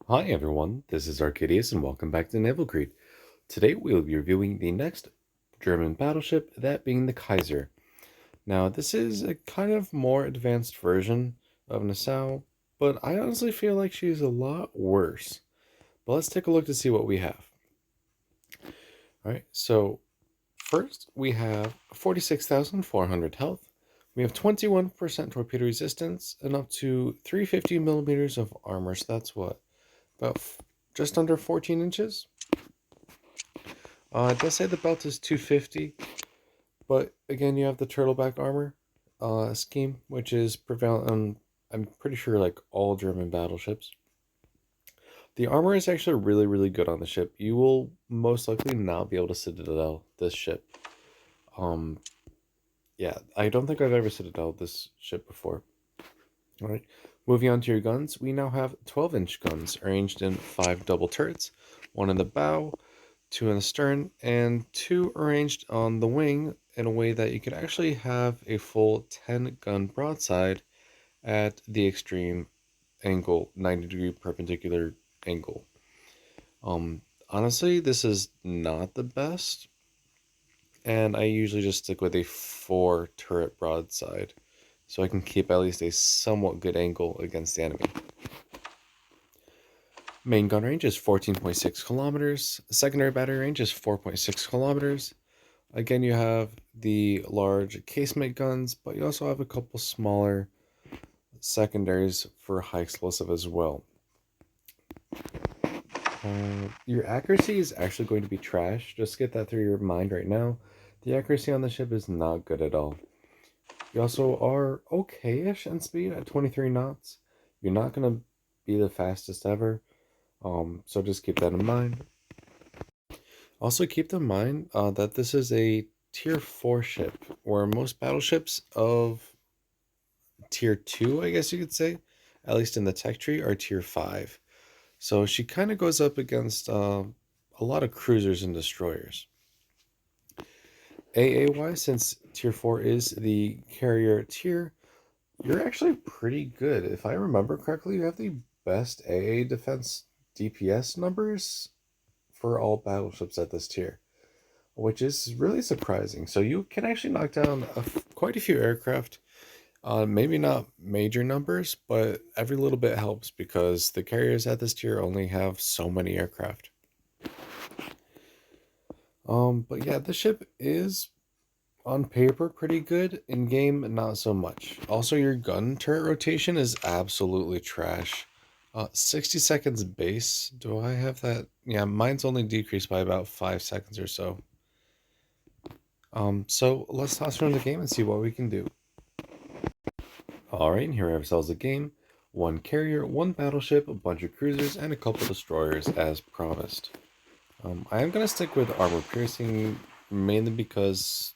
Hi everyone, this is Arcadius and welcome back to Naval. Today we'll be reviewing the next German battleship, that being the Kaiser. Now this is a kind of more advanced version of Nassau, but I honestly feel like she's a lot worse. But let's take a look to see what we have. Alright, so first we have 46,400 health. We have 21% torpedo resistance and up to 350 millimeters of armor, so that's what? About just under 14 inches? It does say the belt is 250, but again, you have the turtleback armor scheme, which is prevalent on, I'm pretty sure, like all German battleships. The armor is actually really, really good on the ship. You will most likely not be able to citadel this ship. Um, yeah, I don't think I've ever citadel this ship before. All right, moving on to your guns, we now have 12-inch guns arranged in 5 double turrets, one in the bow, two in the stern, and two arranged on the wing in a way that you could actually have a full 10 gun broadside at the extreme angle, 90-degree perpendicular angle. Honestly, this is not the best, and I usually just stick with a 4 turret broadside so I can keep at least a somewhat good angle against the enemy. Main gun range is 14.6 kilometers. Secondary battery range is 4.6 kilometers. Again, you have the large casemate guns, but you also have a couple smaller secondaries for high explosive as well. Your accuracy is actually going to be trash. Just get that through your mind right now. The accuracy on the ship is not good at all. You also are okay-ish in speed at 23 knots. You're not going to be the fastest ever, so just keep that in mind. Also, keep in mind that this is a tier 4 ship, where most battleships of tier 2, I guess you could say, at least in the tech tree, are tier 5. So she kind of goes up against a lot of cruisers and destroyers. AA-wise, since tier 4 is the carrier tier, you're actually pretty good. If I remember correctly, you have the best AA defense DPS numbers for all battleships at this tier, which is really surprising. So you can actually knock down quite a few aircraft. Maybe not major numbers, but every little bit helps because the carriers at this tier only have so many aircraft. But yeah, the ship is on paper pretty good. In game, not so much. Also, your gun turret rotation is absolutely trash. 60 seconds base. Do I have that? Yeah, mine's only decreased by about 5 seconds or so. So let's toss around the game and see what we can do. Alright, and here we have ourselves a game. One carrier, one battleship, a bunch of cruisers, and a couple destroyers as promised. I am going to stick with armor piercing mainly because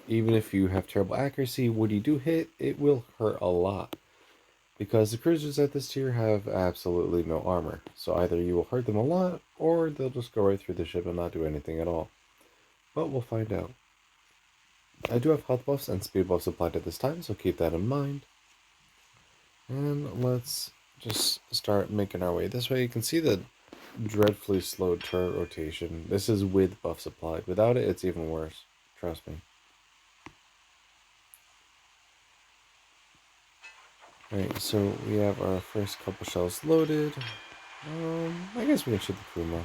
even if you have terrible accuracy, when you do hit, it will hurt a lot. Because the cruisers at this tier have absolutely no armor. So either you will hurt them a lot, or they'll just go right through the ship and not do anything at all. But we'll find out. I do have health buffs and speed buffs applied at this time, so keep that in mind. And let's just start making our way this way. You can see the dreadfully slow turret rotation. This is with buffs applied. Without it, it's even worse. Trust me. Alright, so we have our first couple shells loaded. I guess we can shoot the Kuma.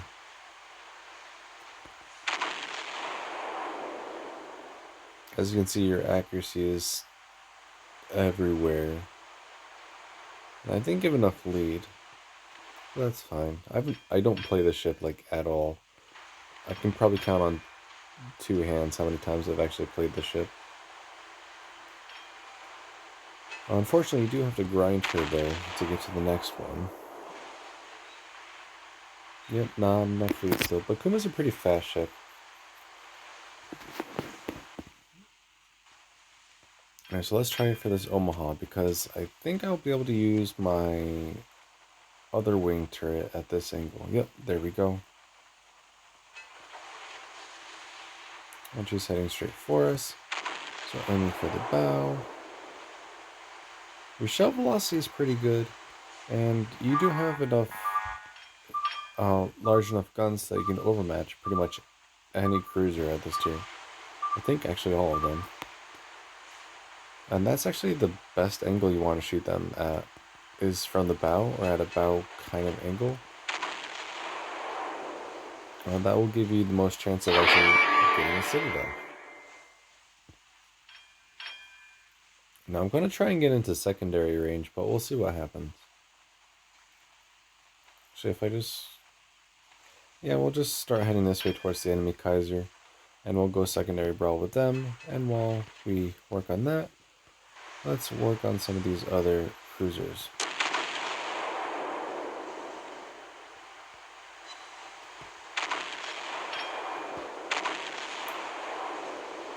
As you can see, your accuracy is everywhere. And I didn't give enough lead. That's fine. I don't play this ship like at all. I can probably count on 2 hands how many times I've actually played the ship. Unfortunately, you do have to grind her though to get to the next one. Yep, nah, enough lead still. But Kuma's a pretty fast ship. Alright, so let's try for this Omaha because I think I'll be able to use my other wing turret at this angle. Yep, there we go. And she's heading straight for us. So aiming for the bow. Your shell velocity is pretty good, and you do have enough large enough guns that you can overmatch pretty much any cruiser at this tier. I think actually all of them. And that's actually the best angle you want to shoot them at, is from the bow or at a bow kind of angle. That will give you the most chance of actually getting a citadel. Now I'm going to try and get into secondary range, but we'll see what happens. Actually, if I just... Yeah, we'll just start heading this way towards the enemy Kaiser, and we'll go secondary brawl with them, and while we work on that, let's work on some of these other cruisers.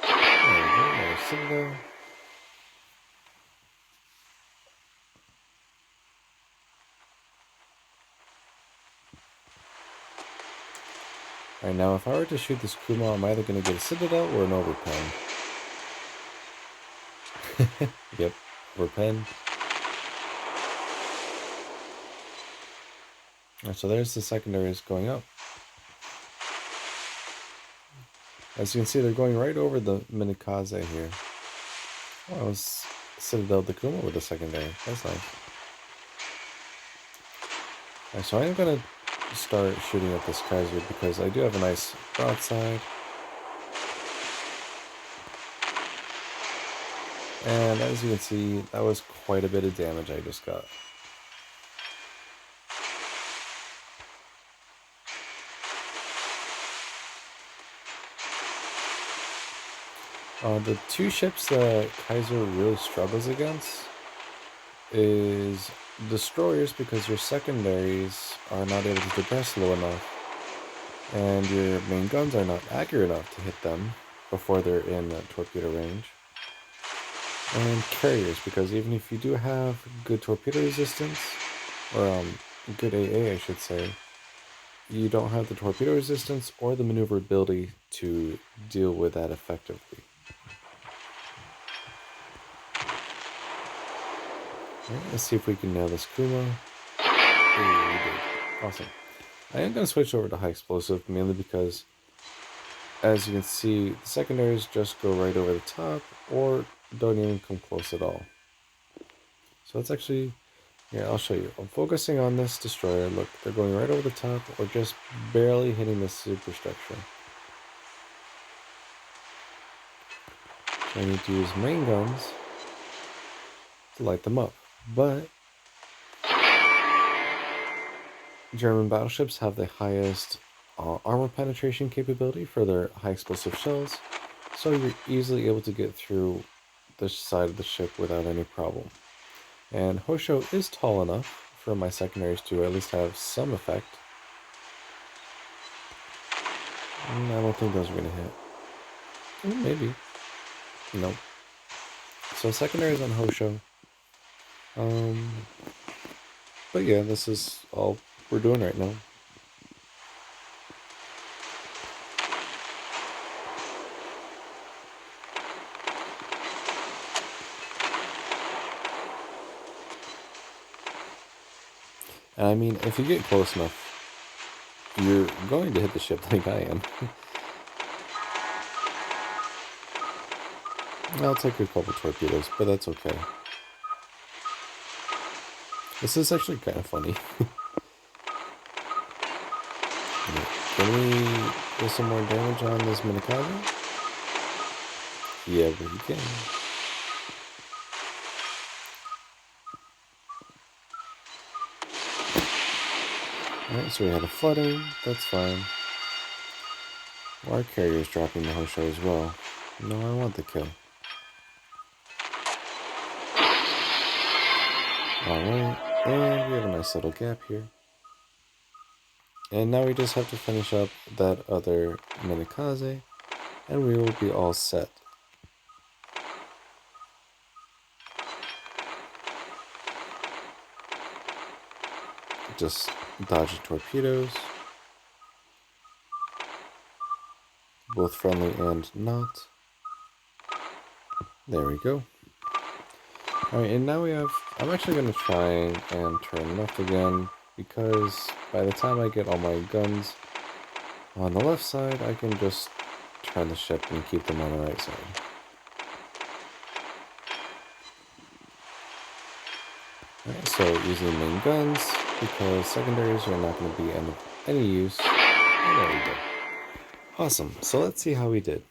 There we go, another citadel. Alright, now if I were to shoot this Kuma, I'm either going to get a citadel or an overpen. Yep, overpen. Alright, so there's the secondaries going up. As you can see, they're going right over the Minikaze here. Oh, I was Citadel the Kuma with a secondary. That's nice. Alright, so I am going to start shooting at this Kaiser because I do have a nice broadside. And as you can see, that was quite a bit of damage I just got. The two ships that Kaiser really struggles against is destroyers, because your secondaries are not able to depress low enough, and your main guns are not accurate enough to hit them before they're in torpedo range. And carriers, because even if you do have good torpedo resistance, or good AA I should say, you don't have the torpedo resistance or the maneuverability to deal with that effectively. Alright, let's see if we can nail this Kuma. Ooh, we did. Awesome. I am going to switch over to high explosive, mainly because, as you can see, the secondaries just go right over the top, or don't even come close at all. So that's actually... Here, I'll show you. I'm focusing on this destroyer. Look, they're going right over the top, or just barely hitting the superstructure. So I need to use main guns to light them up. But German battleships have the highest armor penetration capability for their high explosive shells, so you're easily able to get through the side of the ship without any problem. And Hosho is tall enough for my secondaries to at least have some effect. I don't think those are going to hit. Maybe. Nope. So secondaries on Hosho. But yeah, this is all we're doing right now. And I mean, if you get close enough, you're going to hit the ship like I am. I'll take a couple torpedoes, but that's okay. This is actually kind of funny. Can we get some more damage on this Minikaze? Yeah, but you can. Alright, so we had a flooding. That's fine. Our carrier's dropping the Hosho as well. No, I want the kill. Alright, and we have a nice little gap here. And now we just have to finish up that other Minikaze, and we will be all set. Just dodging torpedoes, both friendly and not. There we go. Alright, and now we have... I'm actually going to try and turn left again, because by the time I get all my guns on the left side, I can just turn the ship and keep them on the right side. Alright, so using main guns, because secondaries are not going to be any use. And there we go. Awesome, so let's see how we did.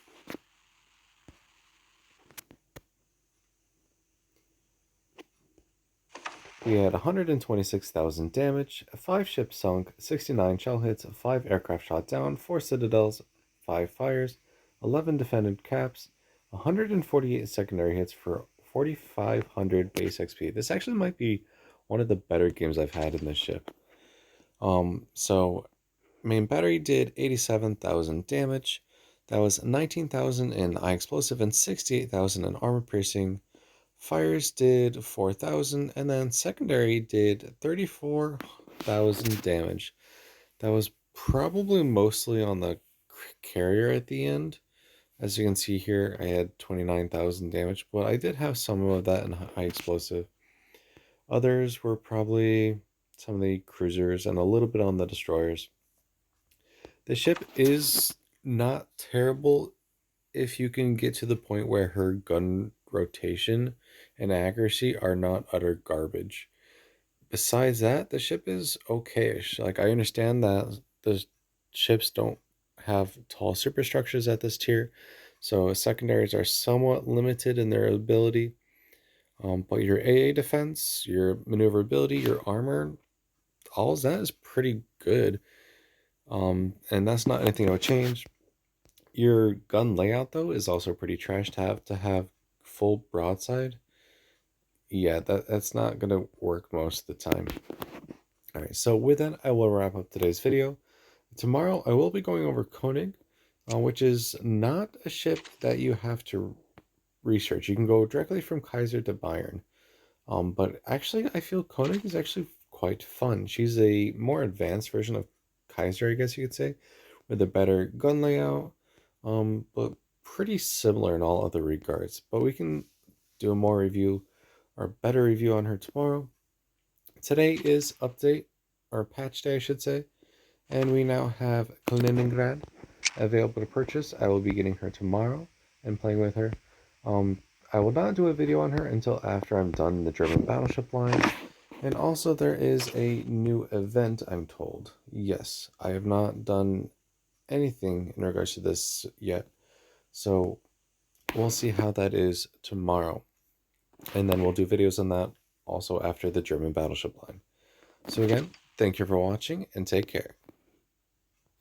We had 126,000 damage, 5 ships sunk, 69 shell hits, 5 aircraft shot down, 4 citadels, 5 fires, 11 defended caps, 148 secondary hits for 4,500 base XP. This actually might be one of the better games I've had in this ship. So main battery did 87,000 damage. That was 19,000 in eye explosive and 68,000 in armor piercing. Fires did 4,000, and then secondary did 34,000 damage. That was probably mostly on the carrier at the end. As you can see here, I had 29,000 damage, but I did have some of that in high explosive. Others were probably some of the cruisers and a little bit on the destroyers. The ship is not terrible if you can get to the point where her gun rotation and accuracy are not utter garbage. Besides that, the ship is okayish. Like, I understand that the ships don't have tall superstructures at this tier, so secondaries are somewhat limited in their ability. But your AA defense, your maneuverability, your armor, all of that is pretty good. And that's not anything I would change. Your gun layout, though, is also pretty trash to have full broadside. Yeah, that's not going to work most of the time. Alright, so with that, I will wrap up today's video. Tomorrow, I will be going over Koenig, which is not a ship that you have to research. You can go directly from Kaiser to Bayern. But actually, I feel Koenig is actually quite fun. She's a more advanced version of Kaiser, I guess you could say, with a better gun layout, but pretty similar in all other regards. But we can do a more review, or better review on her tomorrow. Today is update, or patch day, I should say, and we now have Kaliningrad available to purchase. I will be getting her tomorrow and playing with her. Um, I will not do a video on her until after I'm done the German battleship line. And also there is a new event, I'm told. Yes, I have not done anything in regards to this yet. So we'll see how that is tomorrow. And then we'll do videos on that also after the German battleship line. So again, thank you for watching and take care.